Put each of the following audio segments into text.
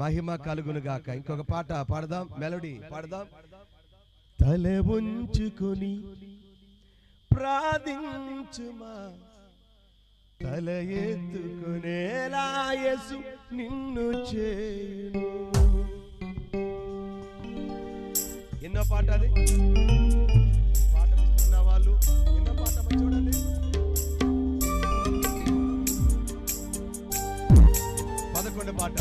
మహిమ కలుగును గాక. ఇంకొక పాట పాడదాం, మెలోడీ పాడదాం. తల ఉంచుకొని ప్రార్థించుమా, తల ఎత్తుకునేలా యేసు నిన్ను చేయును. ఎన్నో పాట అది, పాట ఉన్న వాళ్ళు ఎన్నో పాట చూడండి. 11 పాట.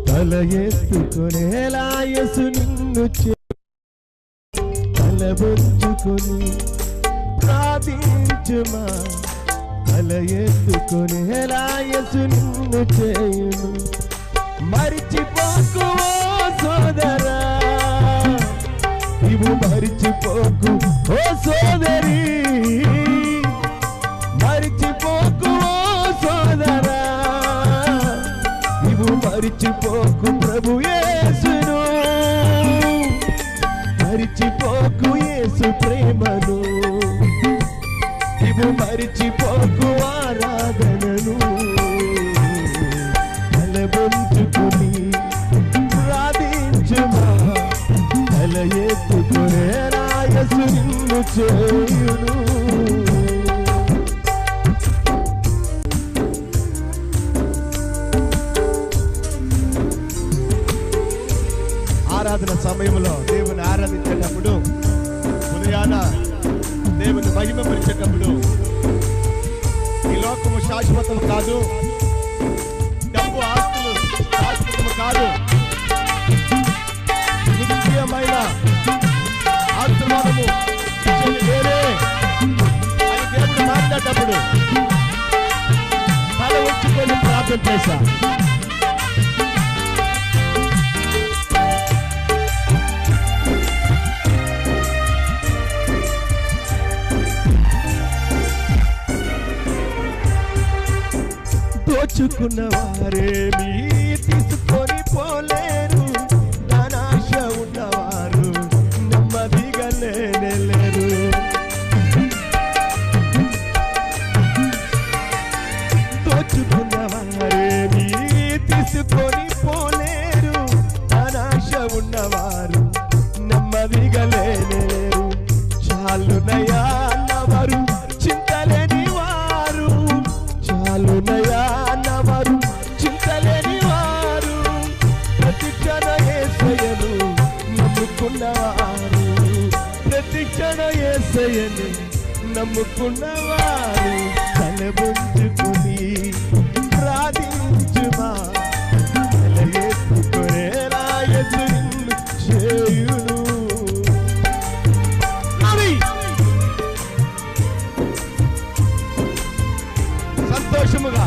తల ఎత్తుకునేలా యేసు నిన్ను తల బొంచుకొని ప్రార్థించుమా, తల ఎత్తుకునేలా యేసు నిన్ను చేయును. మరిచిపోకు ఓ సోదరా, ఇవు మరిచిపోకు ఓ సోదరి, మరిచిపోకు ఓ సోదరా, మరిచిపోకు ప్రభు యేసును, మరిచిపోకు యేసు ప్రేమను, ఇవు మరిచిపోకు ఆరాధనను. తలబొంచుకుని ప్రార్థించుమా, తల ఎత్తుకునేలా యేసు నిన్ను చేయును. ఆరాధన సమయంలో దేవుని ఆరాధించేటప్పుడు, ఉదయాన దేవుని మహిమపరిచేటప్పుడు, ఈ లోకము శాశ్వతం కాదు, డబ్బు ఆస్తులు శాశ్వతము కాదు, నిత్యమైన ఆశీర్వాదము వేరే అని దేవుడు మాట్లాడేటప్పుడు తల ఉంచుకొని ప్రార్థన చేశా. దోచుకున్న వారేమీ తీసుకొని పోలేరు, ధనాశ ఉన్నవారు నెమ్మదిగా లేరు. దోచుకున్న వారేమీ తీసుకొని పోలేరు, ధనాశ ఉన్నవారు నెమ్మదిగా లేరు. చాలునయా అన్నవారు చింతలేని వారు, చాలునయా అన్నవారు చింతలేని వారు, ప్రతిక్షణ యేసయ్యను నమ్ముకున్నవారు, ప్రతిక్షణ యేసయ్యను నమ్ముకున్నవారు. తలబొంచుకుని ప్రార్థించుమా, తల ఎత్తుకునేలా యేసు నిన్ను చేయును. సంతోషముగా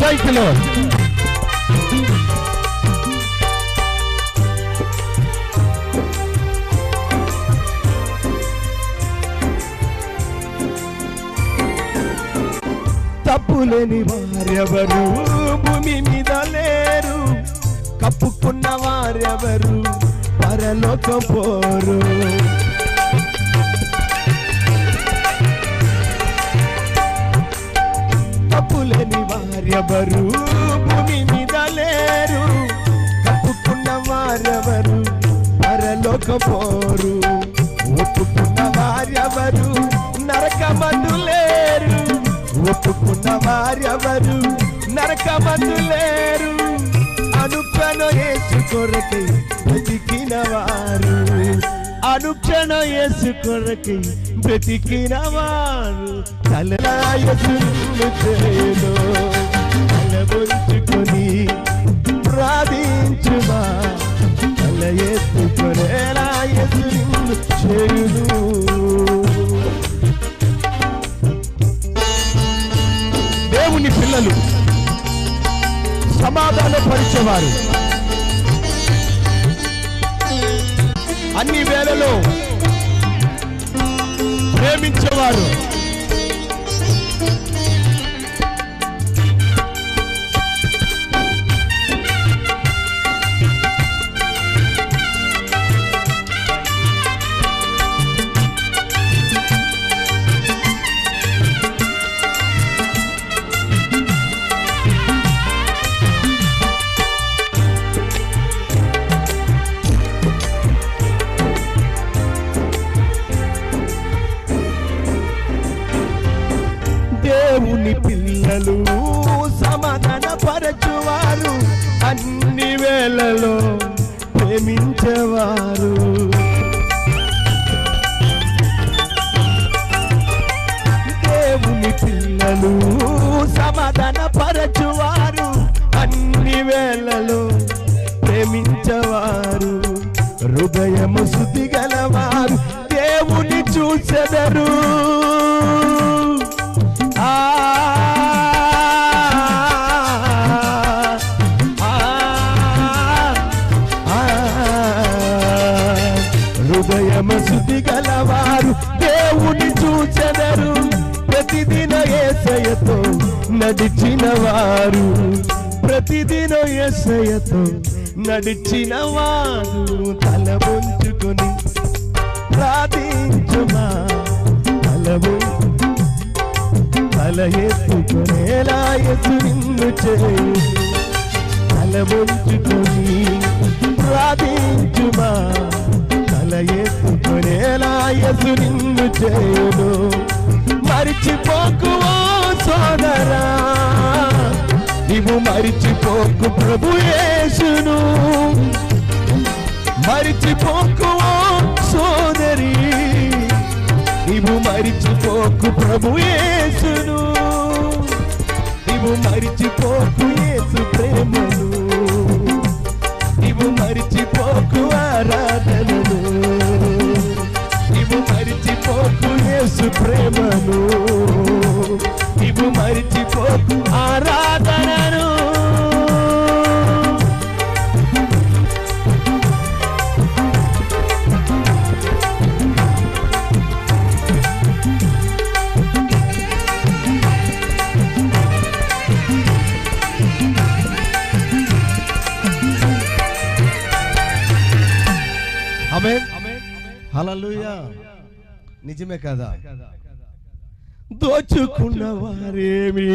సైకిల్ తప్పులేని వారెవరు భూమి మీద లేరు, కప్పుకున్న వారెవరు పరలోకం పోరు. తప్పులేని వారెవరు భూమి మీద లేరు, కప్పుకున్న వారెవరు పరలోకం పోరు. ఒప్పుకున్న వారెవరు నరకమందు లేరు, ఒప్పుకున్న వారెవరు నరకమందు లేరు. అనుక్షణం యేసు కొరకై బ్రతికిన వారు, అనుక్షణ యేసు కొరకై బ్రతికిన వారు. తల యేసు నిన్ను చేయును, తల వంచుకొని ప్రార్థించుమా తల ఎత్తుకొనేలా యేసు నిన్ను చేయును. దేవుని పిల్లలు సమాధానపరిచేవారు, అన్ని వేళలో ప్రేమించేవారు, దేవుని పిల్లలు సమాధానపరచువారు, అన్ని వేళలో ప్రేమించేవారు. దేవుని పిల్లలు సమాధానపరచువారు, అన్ని వేళలో ప్రేమించేవారు. హృదయము శుద్ధి గలవారు దేవుని చూచెదరు. హృదయము శుద్ధి గలవారు దేవుని చూచెదరు. ప్రతిదిన యేసయ్యతో నడిచిన వారు, ప్రతిదిన యేసయ్యతో నడిచిన వారు తల వంచుకొని ప్రార్థించుమా తల ఎత్తుకొనేలా యేసు నిన్ను చేయును. తల వంచుకొని ప్రార్థించుమా తల ఎత్తుకొనేలా యేసు నిన్ను చేయును. మరిచిపోకు ఓ సోదరా, నీవు మరిచిపోకు ప్రభు యేసును. మరిచిపోకు ఓ సోదరి, నీవు మరిచిపోకు ప్రభు యేసును. నీవు మరిచిపోకు యేసు ప్రేమను, నీవు మరిచిపోకు ఆరాధనను, నీవు మరిచిపోకు యేసు ప్రేమను, నీవు మరిచిపోకు ఆరాధనను. ఆమేన్, హల్లెలూయా. నిజమే కదా, దోచుకున్న వారేమి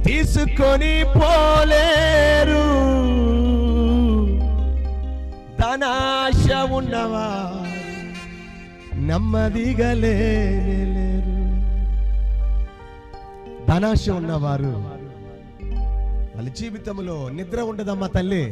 తీసుకొని పోలేరు, ధనాశ ఉన్నవారు నెమ్మదిగా లేరు. ధనాశ ఉన్నవారు వాళ్ళ జీవితంలో నిద్ర ఉండదమ్మా తల్లి.